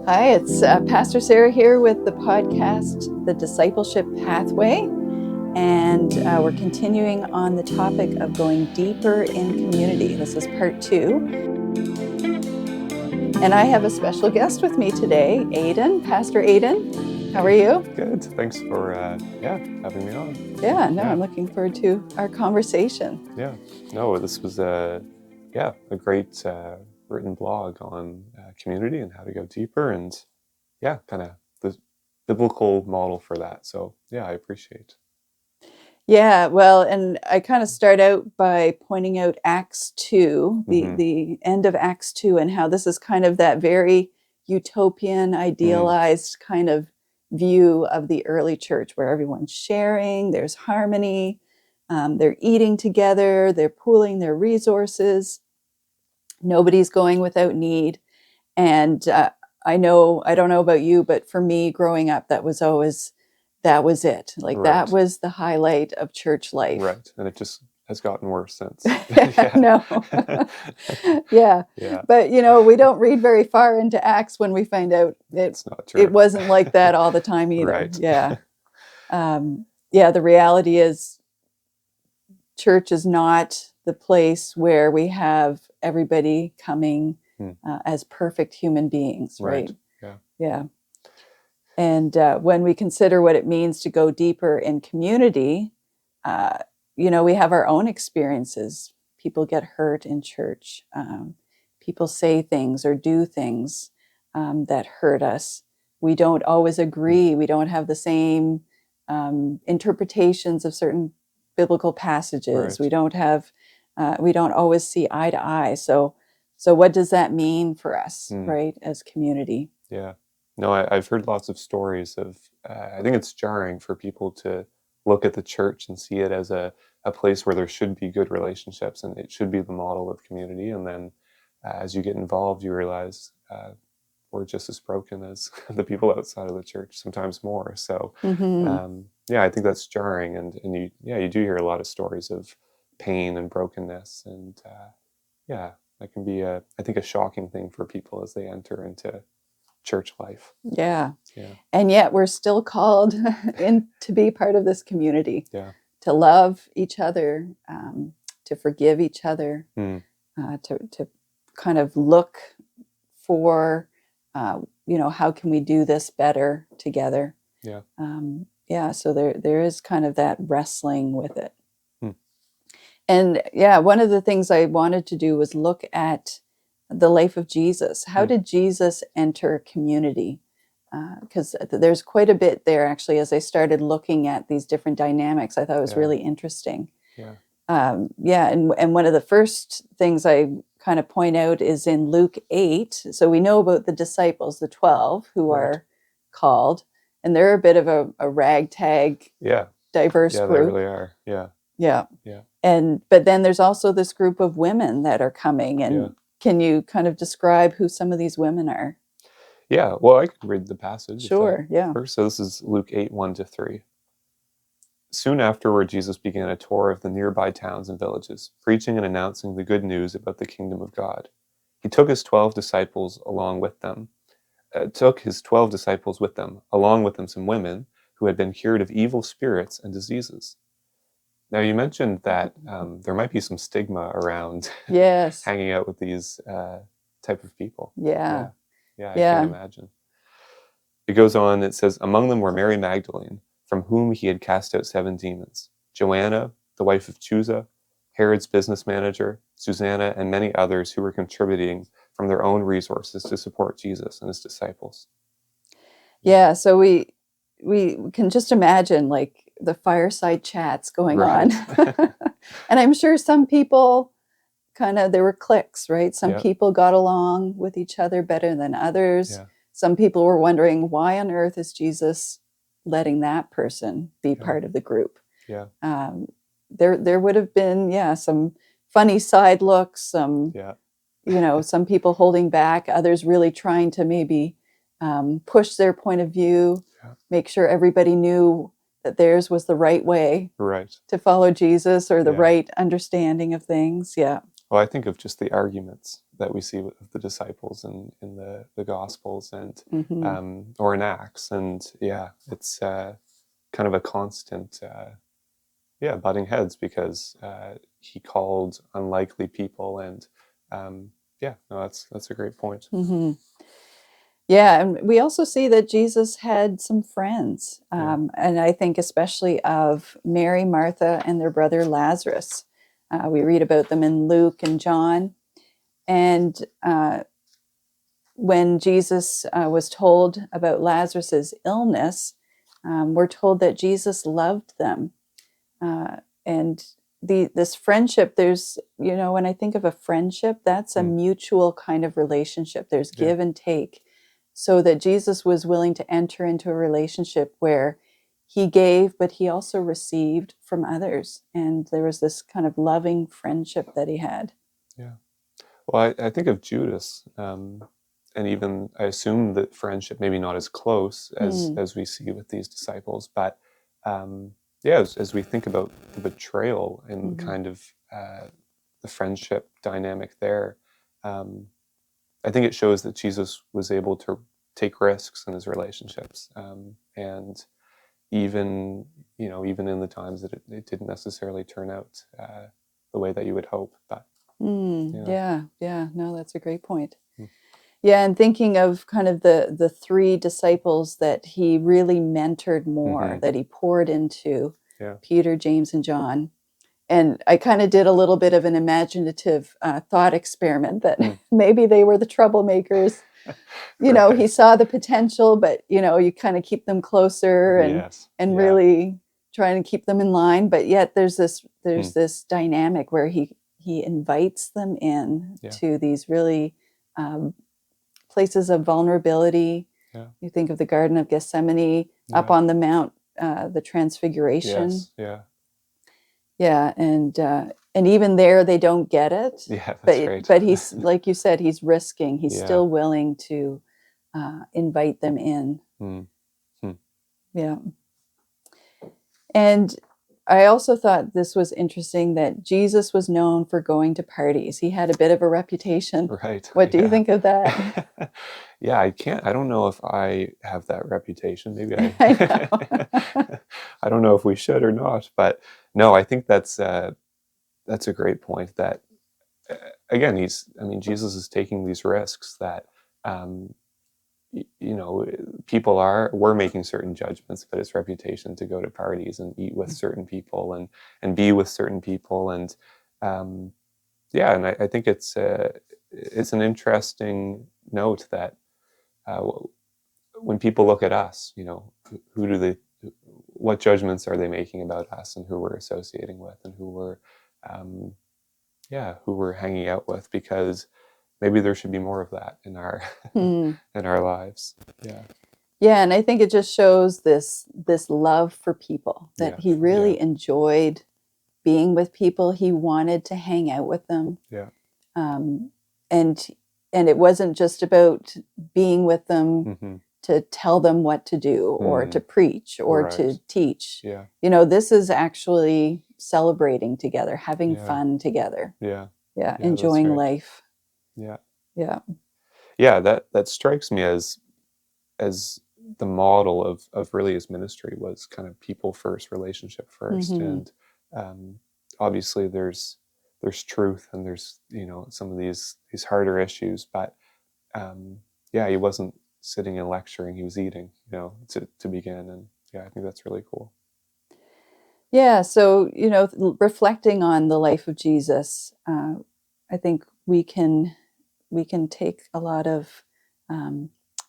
Hi, it's Pastor Sarah here with the podcast, The Discipleship Pathway, and we're continuing on the topic of going deeper in community. This is part 2, and I have a special guest with me today, Aidan, Pastor Aidan. How are you? Good. Thanks for having me on. I'm looking forward to our conversation. This was a great written blog on community and how to go deeper, and kind of the biblical model for that. So I appreciate. Yeah, well, and I kind of start out by pointing out Acts 2, the end of Acts 2, and how this is kind of that very utopian, idealized kind of view of the early church where everyone's sharing, there's harmony, they're eating together, they're pooling their resources, nobody's going without need. And I don't know about you, but for me growing up, that was it. Like, Right. That was the highlight of church life. Right. And it just has gotten worse since. No. Yeah. But, we don't read very far into Acts when we find out It's not true. It wasn't like that all the time either. Right. Yeah. The reality is church is not the place where we have everybody coming as perfect human beings, right? Yeah. And when we consider what it means to go deeper in community, we have our own experiences. People get hurt in church. People say things or do things that hurt us. We don't always agree. We don't have the same interpretations of certain biblical passages. Right. We don't always see eye to eye. So what does that mean for us, right, as community? Yeah. No, I've heard lots of stories of, I think it's jarring for people to look at the church and see it as a place where there should be good relationships and it should be the model of community. And then as you get involved, you realize we're just as broken as the people outside of the church, sometimes more. So, I think that's jarring. And you do hear a lot of stories of pain and brokenness. And that can be, I think, a shocking thing for people as they enter into church life. Yeah. And yet we're still called to be part of this community, to love each other, to forgive each other, to kind of look for, how can we do this better together? So there is kind of that wrestling with it. And one of the things I wanted to do was look at the life of Jesus. How did Jesus enter community? Because there's quite a bit there, actually, as I started looking at these different dynamics. I thought it was really interesting. And one of the first things I kind of point out is in Luke 8. So we know about the disciples, the 12, who are called, and they're a bit of a ragtag, diverse group. They really are. But then there's also this group of women that are coming, and can you kind of describe who some of these women are? Yeah, well, I could read the passage. Sure, first. So this is Luke 8, 1-3. Soon afterward, Jesus began a tour of the nearby towns and villages, preaching and announcing the good news about the kingdom of God. He took his 12 disciples with them, along with them some women who had been cured of evil spirits and diseases. Now, you mentioned that there might be some stigma around hanging out with these type of people. Yeah, I can imagine. It goes on, it says, among them were Mary Magdalene, from whom he had cast out 7 demons, Joanna, the wife of Chuza, Herod's business manager, Susanna, and many others who were contributing from their own resources to support Jesus and his disciples. So we can just imagine, like, the fireside chats going on. And I'm sure some people there were cliques, right? Some people got along with each other better than others. Some people were wondering, why on earth is Jesus letting that person be part of the group? There would have been, some funny side looks, some people holding back, others really trying to maybe push their point of view, make sure everybody knew that theirs was the right way to follow Jesus, or the right understanding of things. Well, I think of just the arguments that we see with the disciples in the Gospels and or in Acts, and it's kind of a constant butting heads because he called unlikely people, and that's a great point. Yeah, and we also see that Jesus had some friends, and I think especially of Mary, Martha, and their brother Lazarus. We read about them in Luke and John. And when Jesus was told about Lazarus's illness, we're told that Jesus loved them. And this friendship, there's, when I think of a friendship, that's a mutual kind of relationship. There's give and take. So that Jesus was willing to enter into a relationship where he gave, but he also received from others. And there was this kind of loving friendship that he had. Yeah. Well, I think of Judas, and even I assume that friendship, maybe not as close as we see with these disciples, but as we think about the betrayal and kind of the friendship dynamic there, I think it shows that Jesus was able to take risks in his relationships, and even in the times that it didn't necessarily turn out the way that you would hope, but. No, that's a great point. Yeah, and thinking of kind of the three disciples that he really mentored more, that he poured into, Peter, James, and John. And I kind of did a little bit of an imaginative thought experiment that maybe they were the troublemakers. He saw the potential, but you kind of keep them closer and really trying to keep them in line. But yet there's this dynamic where he invites them in to these really places of vulnerability. You think of the Garden of Gethsemane, up on the Mount, the Transfiguration. And even there they don't get it. But he's, like you said, he's risking. He's still willing to invite them in. And I also thought this was interesting that Jesus was known for going to parties. He had a bit of a reputation. Right. What do you think of that? I don't know if I have that reputation. Maybe I know. I don't know if we should or not, but no, I think that's a great point that, again, Jesus is taking these risks that, we're making certain judgments, but it's reputation to go to parties and eat with certain people and be with certain people. And, and I think it's an interesting note that, when people look at us, what judgments are they making about us and who we're associating with and who we're hanging out with, because maybe there should be more of that in our in our lives. And I think it just shows this love for people, that he really enjoyed being with people. He wanted to hang out with them. And it wasn't just about being with them to tell them what to do or to preach or to teach. This is actually celebrating together, having fun together. Enjoying life. That strikes me as the model of really his ministry was kind of people first, relationship first. And obviously there's truth and there's some of these harder issues, but he wasn't sitting and lecturing, he was eating to begin. And I think that's really cool. So reflecting on the life of Jesus, I think we can take a lot of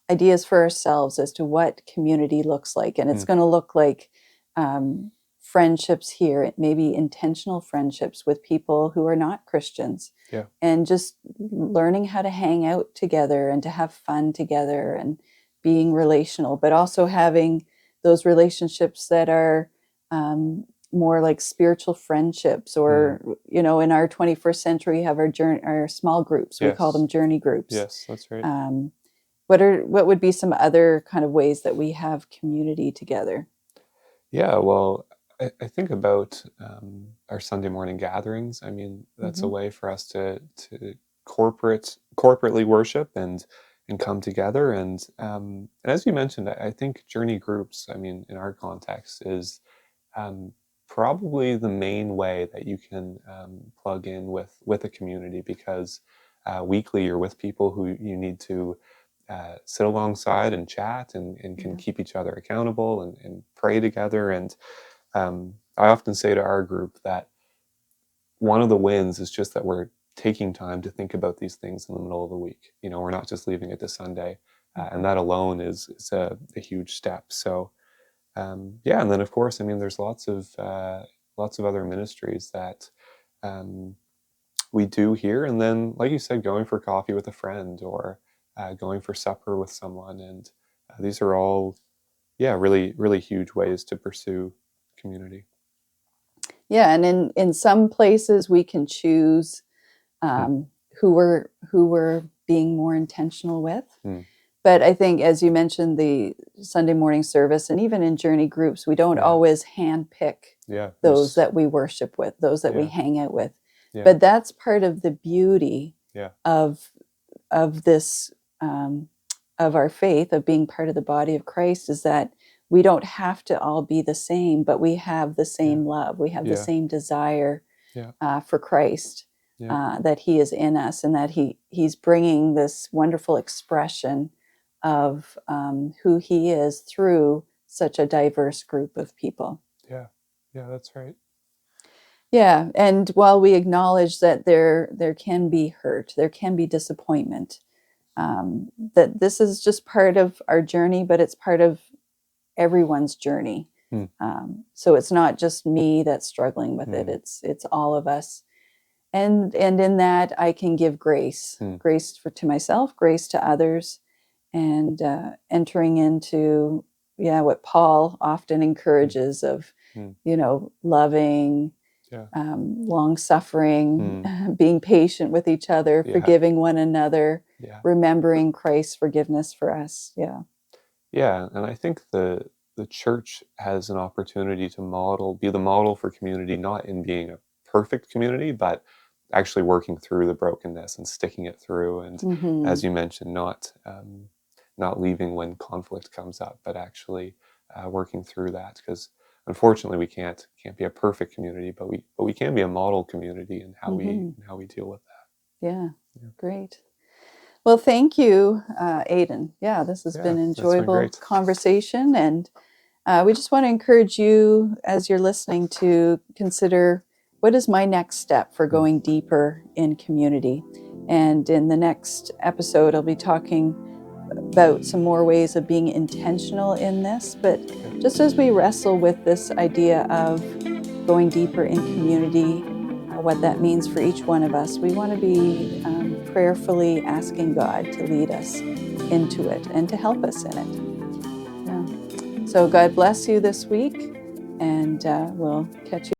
ideas for ourselves as to what community looks like. And it's going to look like friendships here, maybe intentional friendships with people who are not Christians. And just learning how to hang out together and to have fun together and being relational, but also having those relationships that are more like spiritual friendships, or in our 21st century, we have our small groups. We call them journey groups. Yes, that's right. What would be some other kind of ways that we have community together? Well, I think about our Sunday morning gatherings. I mean, that's a way for us to corporately worship and come together. And as you mentioned, I think journey groups, I mean, in our context, is um, probably the main way that you can plug in with a community, because weekly you're with people who you need to sit alongside and chat and can keep each other accountable and pray together. And I often say to our group that one of the wins is just that we're taking time to think about these things in the middle of the week. You know, we're not just leaving it to Sunday, and that alone is a huge step. So yeah, and then of course, I mean, there's lots of other ministries that um, we do here, and then, like you said, going for coffee with a friend, or going for supper with someone, and these are all, yeah, really, really huge ways to pursue community. Yeah, and in some places we can choose who we're being more intentional with. But I think, as you mentioned, the Sunday morning service, and even in journey groups, we don't always handpick those that we worship with, those that we hang out with. But that's part of the beauty of this of our faith, of being part of the body of Christ, is that we don't have to all be the same, but we have the same love. We have the same desire for Christ, that He is in us, and that He's bringing this wonderful expression of who He is through such a diverse group of people. Yeah, that's right. Yeah, and while we acknowledge that there can be hurt, there can be disappointment, that this is just part of our journey, but it's part of everyone's journey. So it's not just me that's struggling with it; it's all of us. And in that, I can give grace, to myself, grace to others, and entering into what Paul often encourages of, loving, long suffering, being patient with each other, forgiving one another, remembering Christ's forgiveness for us. Yeah, and I think the church has an opportunity to be the model for community, not in being a perfect community, but actually working through the brokenness and sticking it through. And as you mentioned, not leaving when conflict comes up, but actually working through that. Because unfortunately, we can't be a perfect community, but we can be a model community in how we deal with that. Yeah, great. Well, thank you, Aidan. Yeah, this has been an enjoyable conversation, and we just want to encourage you, as you're listening, to consider, what is my next step for going deeper in community? And in the next episode, I'll be talking about some more ways of being intentional in this. But just as we wrestle with this idea of going deeper in community, what that means for each one of us, we want to be prayerfully asking God to lead us into it and to help us in it. Yeah. So God bless you this week, and we'll catch you